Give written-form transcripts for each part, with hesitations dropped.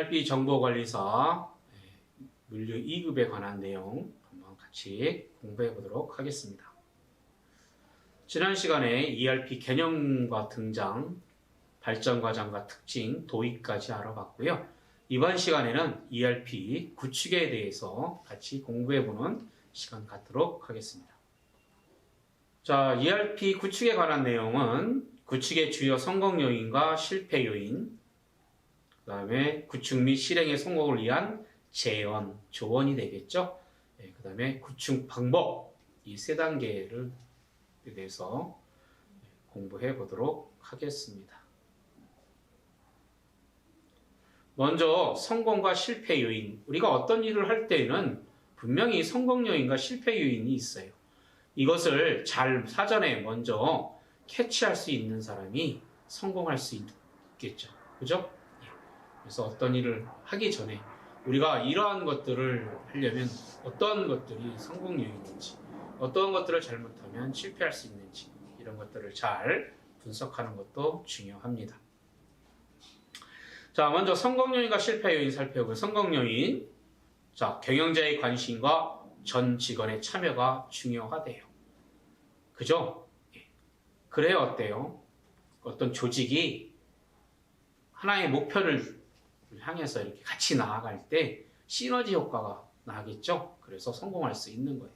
ERP 정보관리사 물류 2급에 관한 내용 한번 같이 공부해 보도록 하겠습니다. 지난 시간에 ERP 개념과 등장, 발전 과정과 특징, 도입까지 알아봤고요. 이번 시간에는 ERP 구축에 대해서 같이 공부해 보는 시간 갖도록 하겠습니다. 자, ERP 구축에 관한 내용은 구축의 주요 성공 요인과 실패 요인, 그 다음에 구축 및 실행의 성공을 위한 재원, 조언이 되겠죠. 그 다음에 구축 방법, 이 세 단계를 대해서 공부해 보도록 하겠습니다. 먼저 성공과 실패 요인, 우리가 어떤 일을 할 때에는 분명히 성공 요인과 실패 요인이 있어요. 이것을 잘 사전에 먼저 캐치할 수 있는 사람이 성공할 수 있겠죠. 그죠? 그래서 어떤 일을 하기 전에 우리가 이러한 것들을 하려면 어떤 것들이 성공 요인인지, 어떤 것들을 잘못하면 실패할 수 있는지, 이런 것들을 잘 분석하는 것도 중요합니다. 자, 먼저 성공 요인과 실패 요인 살펴보고, 성공 요인, 자, 경영자의 관심과 전 직원의 참여가 중요하대요. 그죠? 그래야 어때요? 어떤 조직이 하나의 목표를 향해서 이렇게 같이 나아갈 때 시너지 효과가 나겠죠? 그래서 성공할 수 있는 거예요.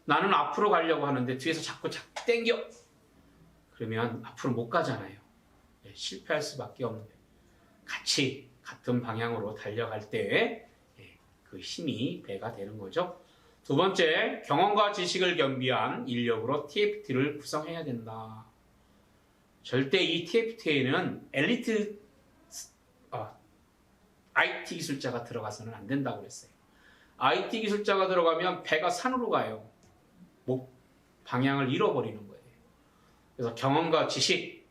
나는 앞으로 가려고 하는데 뒤에서 자꾸 땡겨! 그러면 앞으로 못 가잖아요. 실패할 수밖에 없는 거예요. 같이 같은 방향으로 달려갈 때 그 힘이 배가 되는 거죠. 두 번째, 경험과 지식을 겸비한 인력으로 TFT를 구성해야 된다. 절대 이 TFT에는 엘리트 IT 기술자가 들어가서는 안 된다고 그랬어요. IT 기술자가 들어가면 배가 산으로 가요. 방향을 잃어버리는 거예요. 그래서 경험과 지식,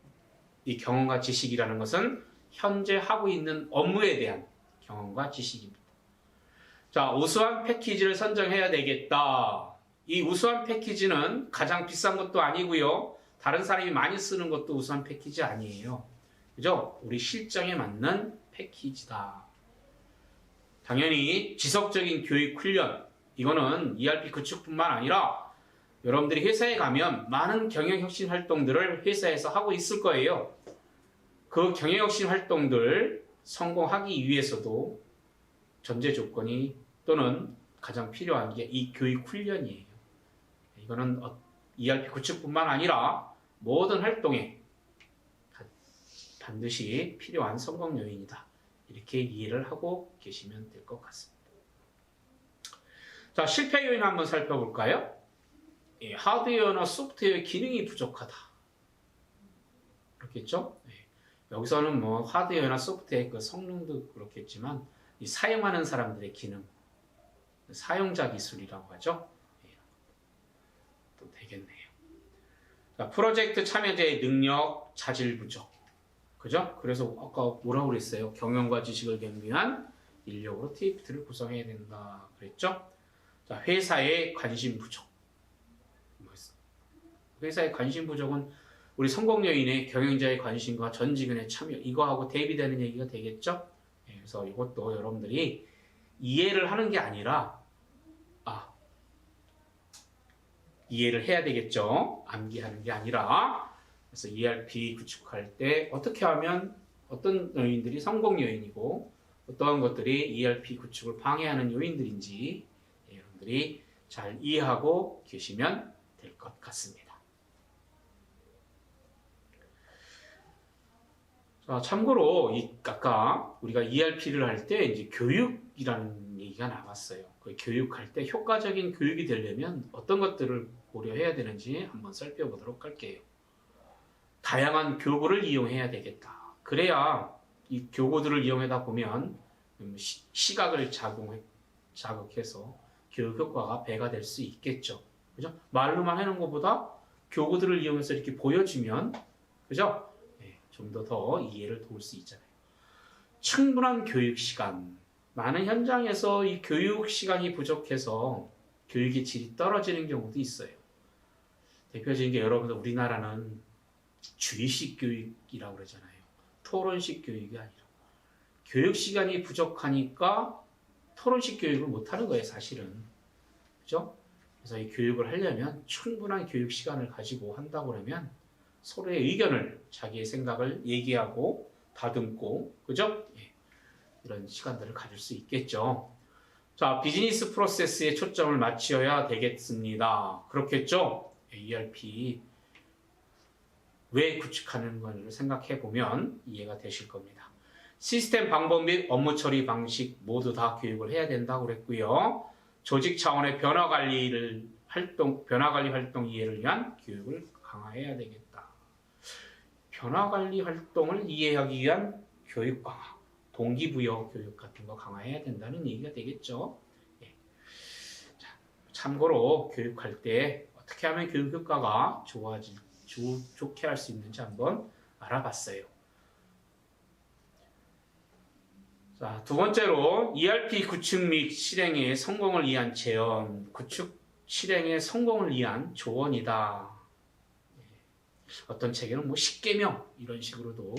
이 경험과 지식이라는 것은 현재 하고 있는 업무에 대한 경험과 지식입니다. 자, 우수한 패키지를 선정해야 되겠다. 이 우수한 패키지는 가장 비싼 것도 아니고요. 다른 사람이 많이 쓰는 것도 우수한 패키지 아니에요. 그죠? 우리 실정에 맞는 패키지다. 당연히 지속적인 교육 훈련, 이거는 ERP 구축뿐만 아니라 여러분들이 회사에 가면 많은 경영혁신 활동들을 회사에서 하고 있을 거예요. 그 경영혁신 활동들 성공하기 위해서도 전제 조건이 또는 가장 필요한 게 이 교육 훈련이에요. 이거는 ERP 구축뿐만 아니라 모든 활동에 반드시 필요한 성공 요인이다. 이렇게 이해를 하고 계시면 될 것 같습니다. 자, 실패 요인 한번 살펴볼까요? 하드웨어나 소프트웨어 기능이 부족하다. 그렇겠죠? 여기서는 뭐 하드웨어나 소프트웨어 그 성능도 그렇겠지만 이 사용하는 사람들의 기능, 사용자 기술이라고 하죠. 또 되겠네요. 자, 프로젝트 참여자의 능력, 자질 부족. 그죠? 그래서 아까 뭐라고 그랬어요? 경영과 지식을 겸비한 인력으로 TFT를 구성해야 된다. 그랬죠? 자, 회사의 관심 부족. 회사의 관심 부족은 우리 성공 요인의 경영자의 관심과 전 직원의 참여, 이거하고 대비되는 얘기가 되겠죠? 그래서 이것도 여러분들이 이해를 하는 게 아니라, 이해를 해야 되겠죠? 암기하는 게 아니라, 그래서 ERP 구축할 때 어떻게 하면 어떤 요인들이 성공 요인이고 어떠한 것들이 ERP 구축을 방해하는 요인들인지 여러분들이 잘 이해하고 계시면 될 것 같습니다. 자, 참고로 아까 우리가 ERP를 할 때 이제 교육이라는 얘기가 나왔어요. 그 교육할 때 효과적인 교육이 되려면 어떤 것들을 고려해야 되는지 한번 살펴보도록 할게요. 다양한 교구를 이용해야 되겠다. 그래야 이 교구들을 이용하다 보면 시각을 자극해서 교육 효과가 배가 될 수 있겠죠. 그죠? 말로만 하는 것보다 교구들을 이용해서 이렇게 보여주면, 그죠? 좀 더 이해를 도울 수 있잖아요. 충분한 교육 시간. 많은 현장에서 이 교육 시간이 부족해서 교육의 질이 떨어지는 경우도 있어요. 대표적인 게 여러분들 우리나라는 주의식 교육이라고 그러잖아요. 토론식 교육이 아니라 교육 시간이 부족하니까 토론식 교육을 못하는 거예요, 사실은. 그죠? 그래서 이 교육을 하려면 충분한 교육 시간을 가지고 한다고 그러면 서로의 의견을, 자기의 생각을 얘기하고 다듬고, 그죠? 예, 이런 시간들을 가질 수 있겠죠. 자, 비즈니스 프로세스에 초점을 맞춰야 되겠습니다. 그렇겠죠? ERP 왜 구축하는 건지를 생각해 보면 이해가 되실 겁니다. 시스템 방법 및 업무 처리 방식 모두 다 교육을 해야 된다고 그랬고요. 조직 차원의 변화 관리 활동 이해를 위한 교육을 강화해야 되겠다. 변화 관리 활동을 이해하기 위한 교육 강화, 동기부여 교육 같은 거 강화해야 된다는 얘기가 되겠죠. 예. 자, 참고로 교육할 때 어떻게 하면 교육 효과가 좋게 할 수 있는지 한번 알아봤어요. 자, 두 번째로 ERP 구축 및 실행의 성공을 위한 제언, 구축 실행의 성공을 위한 조언이다. 어떤 책에는 뭐 10계명 이런 식으로도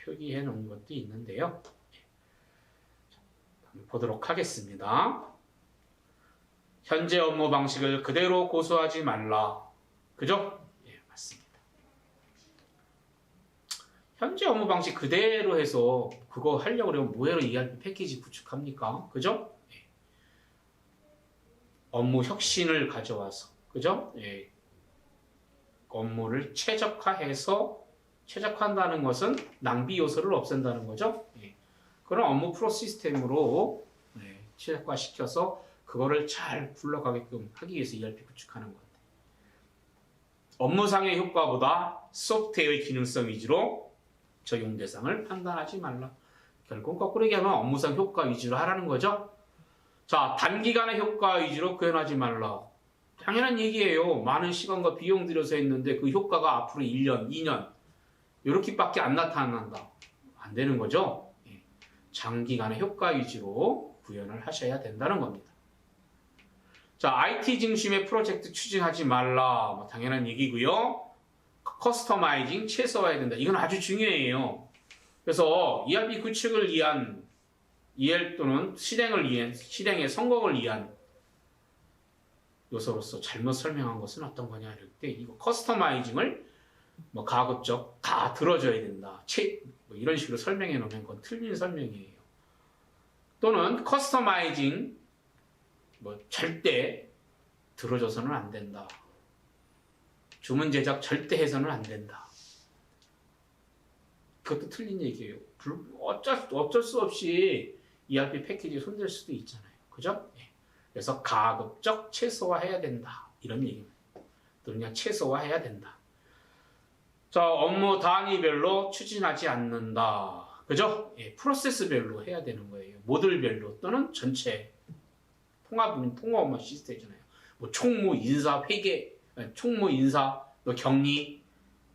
표기해 놓은 것도 있는데요. 보도록 하겠습니다. 현재 업무 방식을 그대로 고수하지 말라. 그죠? 예, 맞습니다. 현재 업무 방식 그대로 해서 그거 하려고 그러면 뭐해로 ERP 패키지 구축합니까? 그죠? 예. 업무 혁신을 가져와서, 그죠? 예. 업무를 최적화한다는 것은 낭비 요소를 없앤다는 거죠. 예. 그런 업무 프로 시스템으로 최적화시켜서 그거를 잘 굴러가게끔 하기 위해서 ERP 구축하는 건데, 업무상의 효과보다 소프트웨어의 기능성 위주로 적용 대상을 판단하지 말라. 결국 거꾸로 얘기하면 업무상 효과 위주로 하라는 거죠. 자, 단기간의 효과 위주로 구현하지 말라. 당연한 얘기예요. 많은 시간과 비용 들여서 했는데 그 효과가 앞으로 1년, 2년 이렇게밖에 안 나타난다. 안 되는 거죠. 장기간의 효과 위주로 구현을 하셔야 된다는 겁니다. 자, IT 중심의 프로젝트 추진하지 말라. 뭐 당연한 얘기고요. 커스터마이징 최소화해야 된다. 이건 아주 중요해요. 그래서 ERP 구축을 위한 또는 실행의 성공을 위한 요소로서 잘못 설명한 것은 어떤 거냐 이럴 때 이거 커스터마이징을 뭐 가급적 다 들어줘야 된다. 뭐 이런 식으로 설명해 놓으면 그건 틀린 설명이에요. 또는 커스터마이징 뭐 절대 들어줘서는 안 된다. 주문 제작 절대 해서는 안 된다. 그것도 틀린 얘기예요. 어쩔 수 없이 ERP 패키지 손댈 수도 있잖아요. 그죠? 그래서 가급적 최소화해야 된다. 이런 얘기입니다. 또 그냥 최소화해야 된다. 자, 업무 단위별로 추진하지 않는다. 그죠? 프로세스별로 해야 되는 거예요. 모듈별로 또는 전체 통합 업무 시스템이잖아요. 뭐 총무, 인사, 회계, 총무, 인사, 또 격리,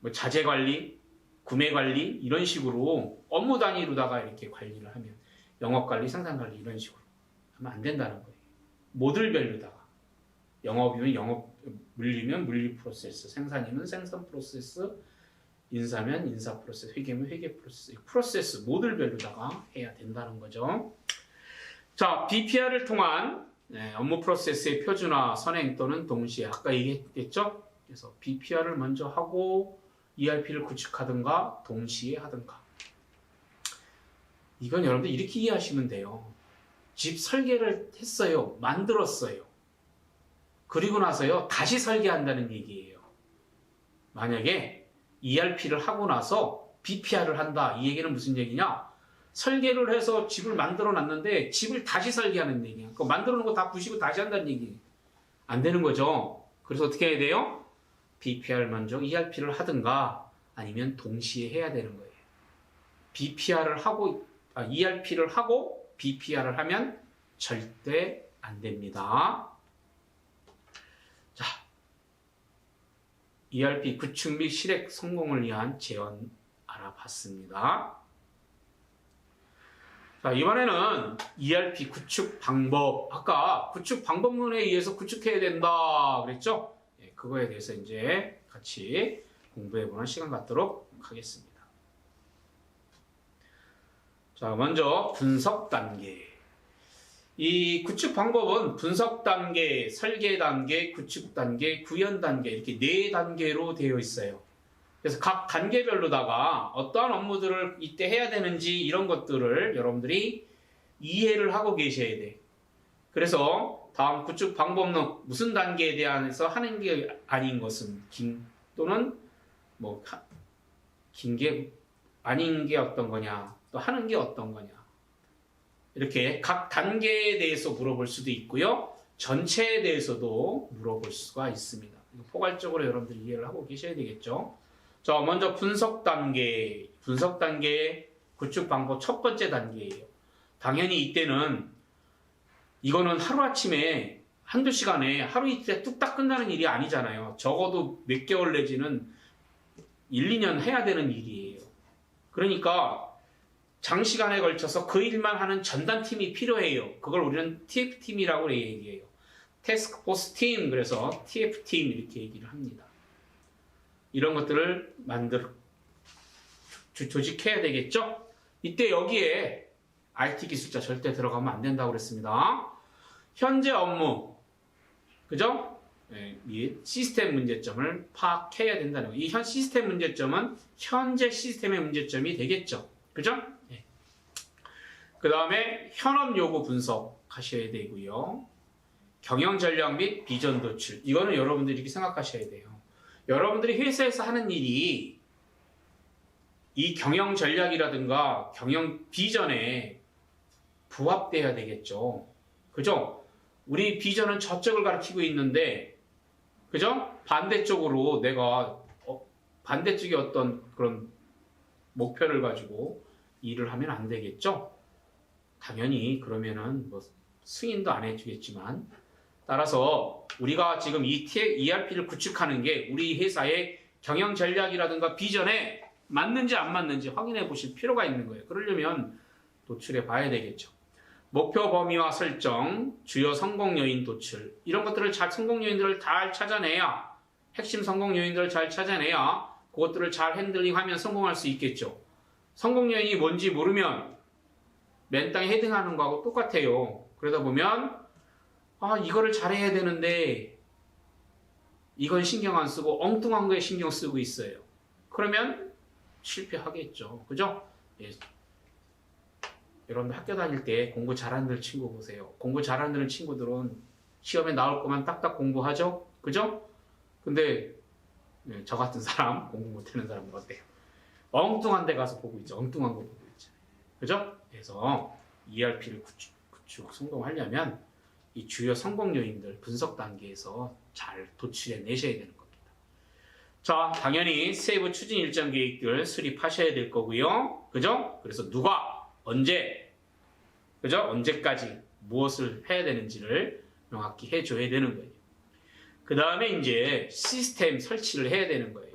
뭐 자재 관리, 구매 관리 이런 식으로 업무 단위로다가 이렇게 관리를 하면 영업 관리, 생산 관리 이런 식으로 하면 안 된다는 거예요. 모듈별로다가 영업이면 영업, 물리면 물리 프로세스, 생산이면 생산 프로세스, 인사면 인사 프로세스, 회계면 회계 프로세스 모듈별로다가 해야 된다는 거죠. 자, BPR을 통한 업무 프로세스의 표준화, 선행 또는 동시에 아까 얘기했겠죠? 그래서 BPR을 먼저 하고 ERP를 구축하든가 동시에 하든가. 이건 여러분들 이렇게 이해하시면 돼요. 집 설계를 했어요. 만들었어요. 그리고 나서요. 다시 설계한다는 얘기예요. 만약에 ERP를 하고 나서 BPR을 한다. 이 얘기는 무슨 얘기냐? 설계를 해서 집을 만들어 놨는데 집을 다시 설계하는 얘기야. 그 만들어 놓은 거 다 부시고 다시 한다는 얘기. 안 되는 거죠. 그래서 어떻게 해야 돼요? BPR 먼저 ERP를 하든가 아니면 동시에 해야 되는 거예요. ERP를 하고 BPR을 하면 절대 안 됩니다. 자, ERP 구축 및 실행 성공을 위한 제언 알아봤습니다. 자, 이번에는 ERP 구축 방법. 아까 구축 방법론에 의해서 구축해야 된다 그랬죠? 그거에 대해서 이제 같이 공부해보는 시간 갖도록 하겠습니다. 자, 먼저 분석 단계. 이 구축 방법은 분석 단계, 설계 단계, 구축 단계, 구현 단계 이렇게 4단계로 되어 있어요. 그래서 각 단계별로다가 어떠한 업무들을 이때 해야 되는지 이런 것들을 여러분들이 이해를 하고 계셔야 돼. 그래서 다음 구축 방법론 무슨 단계에 대해서 하는 게 아닌 것은 또는 뭐 긴 게 아닌 게 어떤 거냐, 또 하는 게 어떤 거냐. 이렇게 각 단계에 대해서 물어볼 수도 있고요. 전체에 대해서도 물어볼 수가 있습니다. 포괄적으로 여러분들이 이해를 하고 계셔야 되겠죠. 자, 먼저 분석 단계. 분석 단계 구축 방법 첫 번째 단계예요. 당연히 이때는 이거는 하루아침에 한두 시간에 하루 이틀에 뚝딱 끝나는 일이 아니잖아요. 적어도 몇 개월 내지는 1, 2년 해야 되는 일이에요. 그러니까 장시간에 걸쳐서 그 일만 하는 전담팀이 필요해요. 그걸 우리는 TF팀이라고 얘기해요. 태스크포스 팀, 그래서 TF팀 이렇게 얘기를 합니다. 이런 것들을 조직해야 되겠죠? 이때 여기에 IT 기술자 절대 들어가면 안 된다고 그랬습니다. 현재 업무, 그죠? 네, 이 시스템 문제점을 파악해야 된다는 거예요. 이 시스템 문제점은 현재 시스템의 문제점이 되겠죠. 그죠? 네. 그 다음에 현업 요구 분석하셔야 되고요. 경영 전략 및 비전 도출. 이거는 여러분들이 이렇게 생각하셔야 돼요. 여러분들이 회사에서 하는 일이 이 경영 전략이라든가 경영 비전에 부합돼야 되겠죠. 그죠? 우리 비전은 저쪽을 가리키고 있는데, 그죠? 반대쪽으로 내가 반대쪽에 어떤 그런 목표를 가지고 일을 하면 안 되겠죠? 당연히 그러면은 뭐 승인도 안 해주겠지만, 따라서 우리가 지금 이 ERP를 구축하는 게 우리 회사의 경영 전략이라든가 비전에 맞는지 안 맞는지 확인해 보실 필요가 있는 거예요. 그러려면 도출해 봐야 되겠죠. 목표 범위와 설정, 주요 성공 요인 도출, 이런 것들을 성공 요인들을 잘 찾아내야, 핵심 성공 요인들을 잘 찾아내야 그것들을 잘 핸들링하면 성공할 수 있겠죠. 성공 요인이 뭔지 모르면 맨땅에 헤딩하는 거하고 똑같아요. 그러다 보면 이거를 잘해야 되는데 이건 신경 안 쓰고 엉뚱한 거에 신경 쓰고 있어요. 그러면 실패하겠죠. 그죠? 예. 여러분들 학교 다닐 때 공부 잘하는 친구 보세요. 공부 잘하는 친구들은 시험에 나올 거만 딱딱 공부하죠? 그죠? 근데 저 같은 사람, 공부 못하는 사람은 어때요? 엉뚱한 데 가서 보고 있죠. 엉뚱한 거 보고 있잖아요. 그죠? 그래서 ERP를 구축 성공하려면 이 주요 성공 요인들 분석 단계에서 잘 도출해 내셔야 되는 겁니다. 자, 당연히 세부 추진 일정 계획들 수립하셔야 될 거고요. 그죠? 그래서 누가, 언제, 그죠? 언제까지 무엇을 해야 되는지를 명확히 해줘야 되는 거예요. 그 다음에 이제 시스템 설치를 해야 되는 거예요.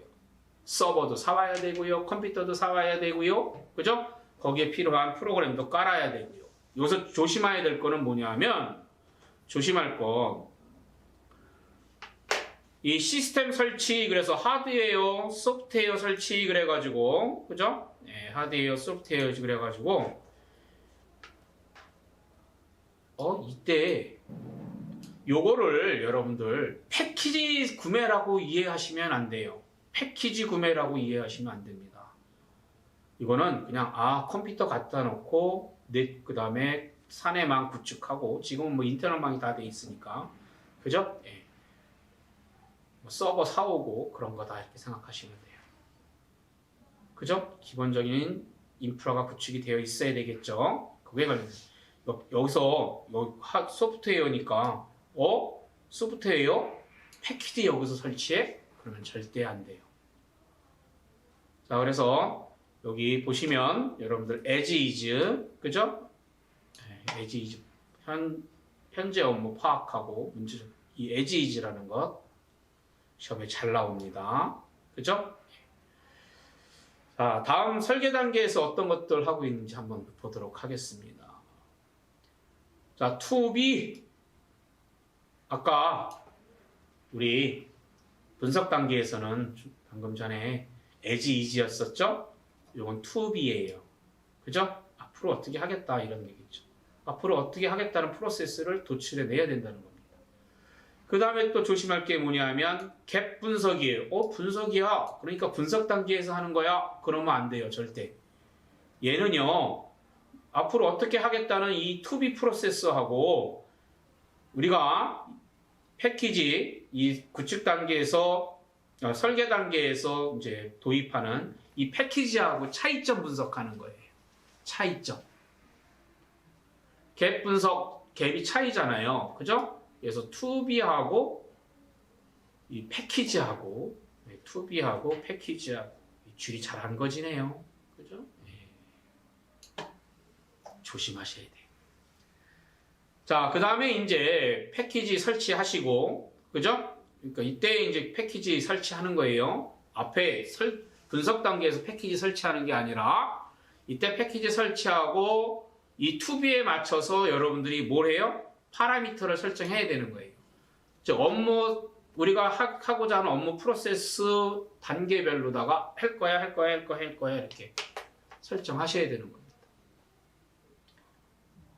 서버도 사와야 되고요. 컴퓨터도 사와야 되고요. 그죠? 거기에 필요한 프로그램도 깔아야 되고요. 여기서 조심해야 될 거는 뭐냐면, 조심할 거, 이 시스템 설치, 그래서 하드웨어, 소프트웨어 설치 그래가지고, 그죠? 네, 하드웨어, 소프트웨어 그래가지고, 이때 요거를 여러분들 패키지 구매라고 이해하시면 안 돼요. 패키지 구매라고 이해하시면 안 됩니다. 이거는 그냥 컴퓨터 갖다 놓고 그 다음에 사내망 구축하고, 지금은 뭐 인터넷망이 다 돼 있으니까, 그죠? 예. 뭐 서버 사오고 그런 거다 이렇게 생각하시면 돼요. 그죠? 기본적인 인프라가 구축이 되어 있어야 되겠죠. 그게 여기서 소프트웨어니까 소프트웨어 패키지 여기서 설치해? 그러면 절대 안 돼요. 자, 그래서 여기 보시면 여러분들 as is, 그죠? as is 현재 업무 파악하고 이 as is라는 것 시험에 잘 나옵니다. 그죠? 자, 다음 설계 단계에서 어떤 것들 하고 있는지 한번 보도록 하겠습니다. 자, to be. 아까 우리 분석 단계에서는 방금 전에 as is였었죠? 이건 to be예요. 그죠? 앞으로 어떻게 하겠다 이런 얘기죠. 앞으로 어떻게 하겠다는 프로세스를 도출해 내야 된다는 겁니다. 그 다음에 또 조심할 게 뭐냐면 갭 분석이에요. 분석이야. 그러니까 분석 단계에서 하는 거야. 그러면 안 돼요. 절대. 얘는요. 앞으로 어떻게 하겠다는 이 to be 프로세스하고 우리가 패키지 이 구축 단계에서 설계 단계에서 이제 도입하는 이 패키지하고 차이점 분석하는 거예요. 차이점. 갭 분석, 갭이 차이잖아요. 그죠? 그래서 to be하고 이 패키지하고 to be하고 패키지하고 줄이 잘 안 거지네요. 그죠? 조심하셔야 돼요. 자, 그 다음에 이제 패키지 설치하시고, 그죠? 그러니까 이때 이제 패키지 설치하는 거예요. 앞에 분석 단계에서 패키지 설치하는 게 아니라, 이때 패키지 설치하고, 이 투비에 맞춰서 여러분들이 뭘 해요? 파라미터를 설정해야 되는 거예요. 즉, 우리가 하고자 하는 업무 프로세스 단계별로다가 할 거야, 이렇게 설정하셔야 되는 거예요.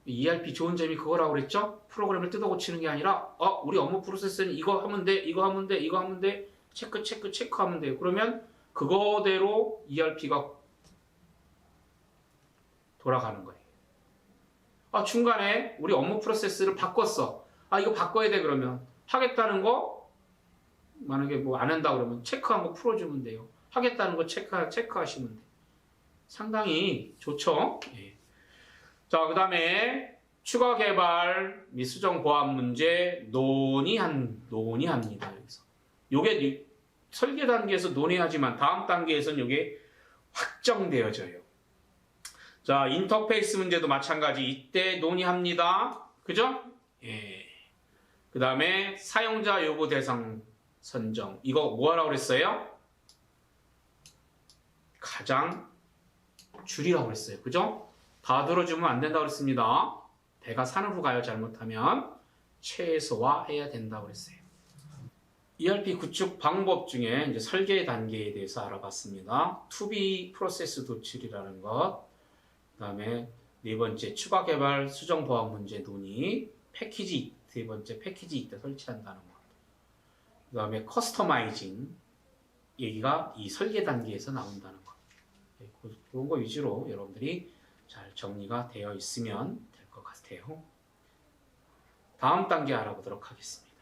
ERP 좋은 점이 그거라고 그랬죠? 프로그램을 뜯어 고치는 게 아니라 우리 업무 프로세스는 이거 하면 돼, 이거 하면 돼, 체크하면 돼요. 그러면 그거대로 ERP가 돌아가는 거예요. 중간에 우리 업무 프로세스를 바꿨어. 이거 바꿔야 돼 그러면 하겠다는 거 만약에 뭐 안 한다 그러면 체크한 거 풀어주면 돼요. 하겠다는 거 체크하시면 돼요. 상당히 좋죠? 예. 자, 그 다음에 추가 개발 및 수정 보안 문제 논의합니다. 여기서. 요게 설계 단계에서 논의하지만 다음 단계에서는 요게 확정되어져요. 자, 인터페이스 문제도 마찬가지 이때 논의합니다. 그죠? 예. 그 다음에 사용자 요구 대상 선정. 이거 뭐 하라고 그랬어요? 가장 줄이라고 그랬어요. 그죠? 다 들어주면 안 된다고 그랬습니다. 배가 산으로 가요. 잘못하면 최소화해야 된다고 그랬어요. ERP 구축 방법 중에 이제 설계 단계에 대해서 알아봤습니다. To be 프로세스 도출이라는 것, 그다음에 네 번째 추가 개발 수정 보안 문제 논의, 패키지 세 번째 패키지 이때 설치한다는 것, 그다음에 커스터마이징 얘기가 이 설계 단계에서 나온다는 것. 그런 거 위주로 여러분들이 잘 정리가 되어 있으면 될 것 같아요. 다음 단계 알아보도록 하겠습니다.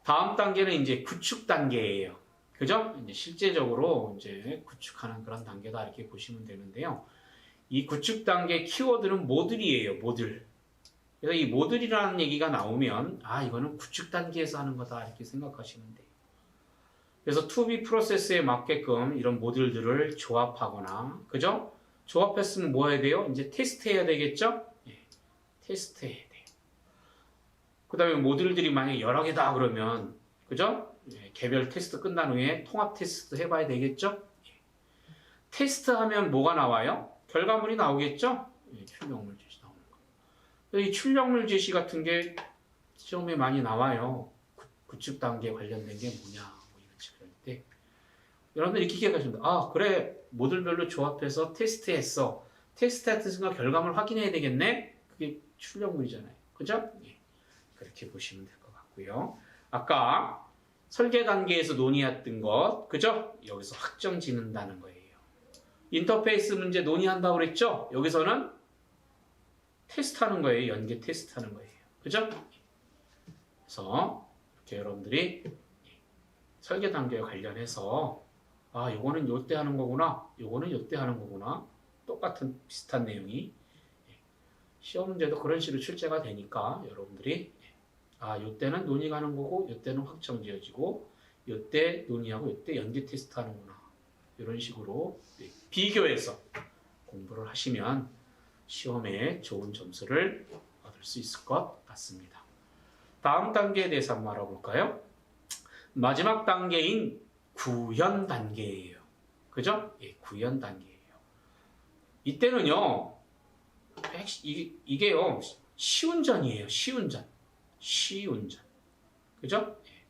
다음 단계는 이제 구축 단계예요. 그죠? 이제 실제적으로 이제 구축하는 그런 단계다 이렇게 보시면 되는데요. 이 구축 단계 키워드는 모듈이에요. 모듈. 그래서 이 모듈이라는 얘기가 나오면 이거는 구축 단계에서 하는 거다 이렇게 생각하시면 돼요. 그래서 to be 프로세스에 맞게끔 이런 모듈들을 조합하거나, 그죠? 조합했으면 뭐 해야 돼요? 이제 테스트 해야 되겠죠? 예, 테스트 해야 돼요. 그 다음에 모듈들이 만약에 여러 개다 그러면, 그죠? 예, 개별 테스트 끝난 후에 통합 테스트 해봐야 되겠죠? 예. 테스트 하면 뭐가 나와요? 결과물이 나오겠죠? 예, 출력물 제시 나오는 거. 이 출력물 제시 같은 게 시험에 많이 나와요. 구축 단계 관련된 게 뭐냐. 때 여러분들이 이렇게 기억하십니다. 그래 모듈별로 조합해서 테스트했어. 테스트했던 순간 결과물 확인해야 되겠네. 그게 출력물이잖아요. 그죠? 예. 그렇게 보시면 될 것 같고요. 아까 설계 단계에서 논의했던 것, 그죠? 여기서 확정 짓는다는 거예요. 인터페이스 문제 논의한다고 그랬죠? 여기서는 테스트하는 거예요. 연계 테스트하는 거예요. 그죠? 그래서 이렇게 여러분들이 설계 단계에 관련해서 요거는 요때 하는 거구나, 요거는 요때 하는 거구나, 똑같은 비슷한 내용이 시험 문제도 그런 식으로 출제가 되니까 여러분들이 요때는 논의가 하는 거고 요때는 확정 지어지고 요때 논의하고 요때 연계 테스트 하는구나, 이런 식으로 비교해서 공부를 하시면 시험에 좋은 점수를 얻을 수 있을 것 같습니다. 다음 단계에 대해서 한번 알아볼까요? 마지막 단계인 구현 단계예요. 그죠? 예, 구현 단계예요. 이때는요, 이게요, 시운전이에요. 시운전. 그죠? 예,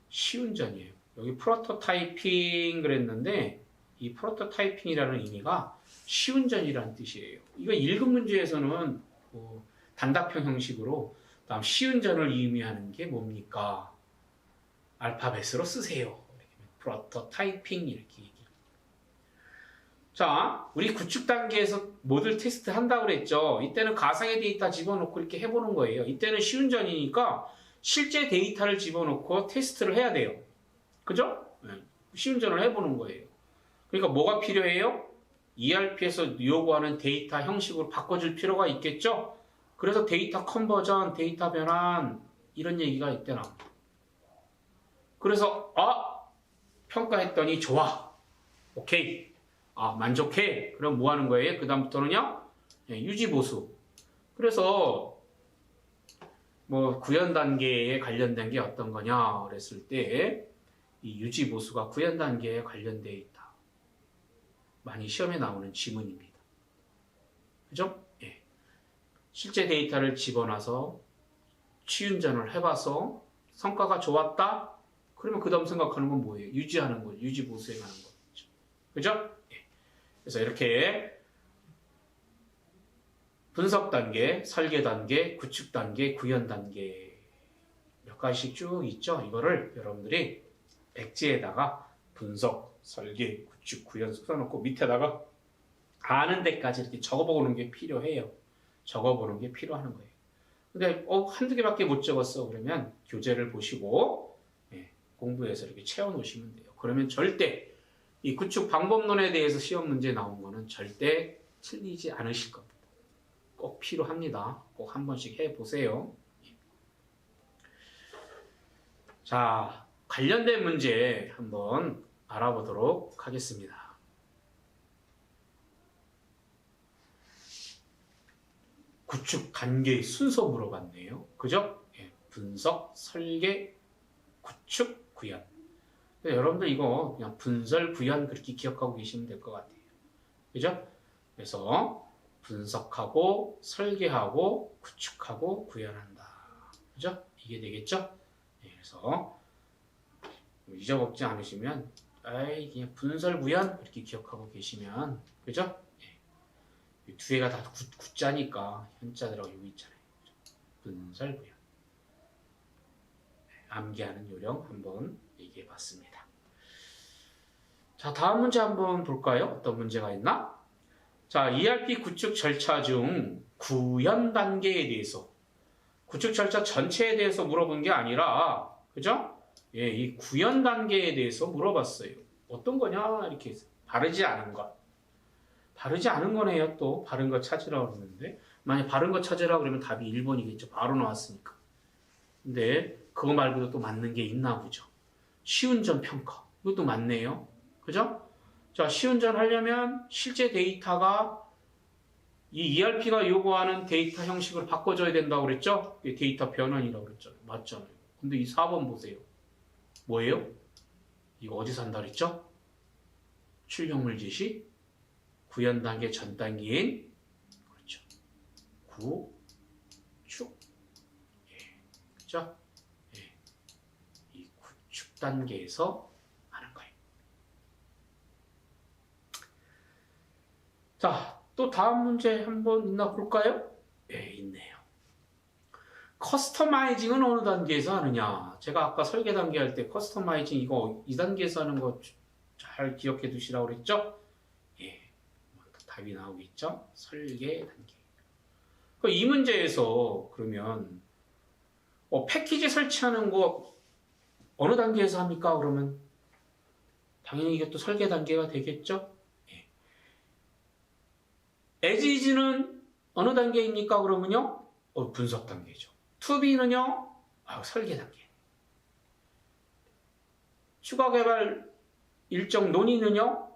시운전이에요. 여기 프로토타이핑 그랬는데, 이 프로토타이핑이라는 의미가 시운전이란 뜻이에요. 이거 1급 문제에서는 단답형 형식으로 다음 시운전을 의미하는 게 뭡니까? 알파벳으로 쓰세요. 프로토타이핑 이렇게 얘기해요. 자, 우리 구축 단계에서 모듈 테스트 한다고 그랬죠. 이때는 가상의 데이터 집어넣고 이렇게 해보는 거예요. 이때는 시운전이니까 실제 데이터를 집어넣고 테스트를 해야 돼요. 그죠? 시운전을 해보는 거예요. 그러니까 뭐가 필요해요? ERP에서 요구하는 데이터 형식으로 바꿔줄 필요가 있겠죠? 그래서 데이터 컨버전, 데이터 변환 이런 얘기가 이때 나옵니다. 그래서 평가했더니 좋아. 오케이. 만족해. 그럼 뭐 하는 거예요? 그 다음부터는요? 유지보수. 그래서 뭐 구현 단계에 관련된 게 어떤 거냐 그랬을 때 이 유지보수가 구현 단계에 관련되어 있다. 많이 시험에 나오는 지문입니다. 그죠? 예. 실제 데이터를 집어넣어서 시운전을 해봐서 성과가 좋았다? 그러면 그 다음 생각하는 건 뭐예요? 유지하는 거예요. 유지보수에 가는 거죠. 그죠? 예. 그래서 이렇게 분석 단계, 설계 단계, 구축 단계, 구현 단계 몇 가지씩 쭉 있죠. 이거를 여러분들이 백지에다가 분석, 설계, 구축, 구현 써놓고 밑에다가 아는 데까지 이렇게 적어보는 게 필요해요. 적어보는 게 필요한 거예요. 근데 한두 개밖에 못 적었어. 그러면 교재를 보시고 공부해서 이렇게 채워놓으시면 돼요. 그러면 절대 이 구축 방법론에 대해서 시험 문제 나온 거는 절대 틀리지 않으실 겁니다. 꼭 필요합니다. 꼭 한 번씩 해보세요. 자, 관련된 문제 한번 알아보도록 하겠습니다. 구축 단계의 순서 물어봤네요. 그죠? 분석, 설계, 구축, 구현. 여러분들 이거 그냥 분설, 구현 그렇게 기억하고 계시면 될 것 같아요. 그죠? 그래서 분석하고 설계하고 구축하고 구현한다. 그죠? 이게 되겠죠? 그래서 잊어먹지 않으시면 그냥 분설, 구현 이렇게 기억하고 계시면 그죠? 두 개가 다 구자니까 현자들하고 여기 있잖아요. 분설, 구현. 암기하는 요령 한번 얘기해 봤습니다. 자, 다음 문제 한번 볼까요? 어떤 문제가 있나? 자, ERP 구축 절차 중 구현 단계에 대해서 구축 절차 전체에 대해서 물어본 게 아니라 그죠? 이 구현 단계에 대해서 물어봤어요. 어떤 거냐? 이렇게 바르지 않은 것. 바르지 않은 거네요. 또 바른 거 찾으라고 그러는데 만약 바른 거 찾으라고 그러면 답이 1번이겠죠. 바로 나왔으니까. 근데 그거 말고도 또 맞는 게 있나 보죠. 시운전 평가. 이것도 맞네요. 그죠? 자, 시운전 하려면 실제 데이터가 이 ERP가 요구하는 데이터 형식을 바꿔줘야 된다고 그랬죠? 데이터 변환이라고 그랬잖아요. 맞잖아요. 근데 이 4번 보세요. 뭐예요? 이거 어디서 한다 그랬죠? 출력물 지시, 구현 단계 전 단계인 그렇죠. 구축. 그렇죠? 이 구축 단계에서 하는 거예요. 자, 또 다음 문제 한번 있나 볼까요? 있네요. 커스터마이징은 어느 단계에서 하느냐? 제가 아까 설계 단계 할 때 커스터마이징 이거 2단계에서 하는 거 잘 기억해 두시라고 그랬죠? 답이 나오겠죠? 설계 단계. 이 문제에서 그러면 패키지 설치하는 거 어느 단계에서 합니까? 그러면 당연히 이것도 설계 단계가 되겠죠? as is는 어느 단계입니까? 그러면요? 분석 단계죠. to be는요? 설계 단계. 추가 개발 일정 논의는요?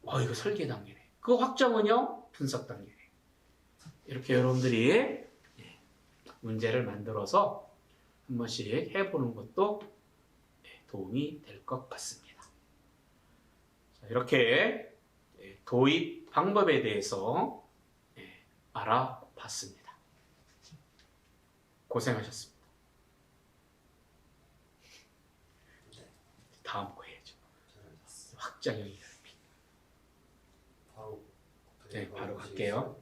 이거 설계 단계네. 그 확정은요? 분석 단계네. 이렇게 여러분들이 문제를 만들어서 한 번씩 해보는 것도 도움이 될 것 같습니다. 자, 이렇게 도입 방법에 대해서 알아봤습니다. 고생하셨습니다. 다음 거 해야죠. 확장형 ERP. 네, 바로 갈게요.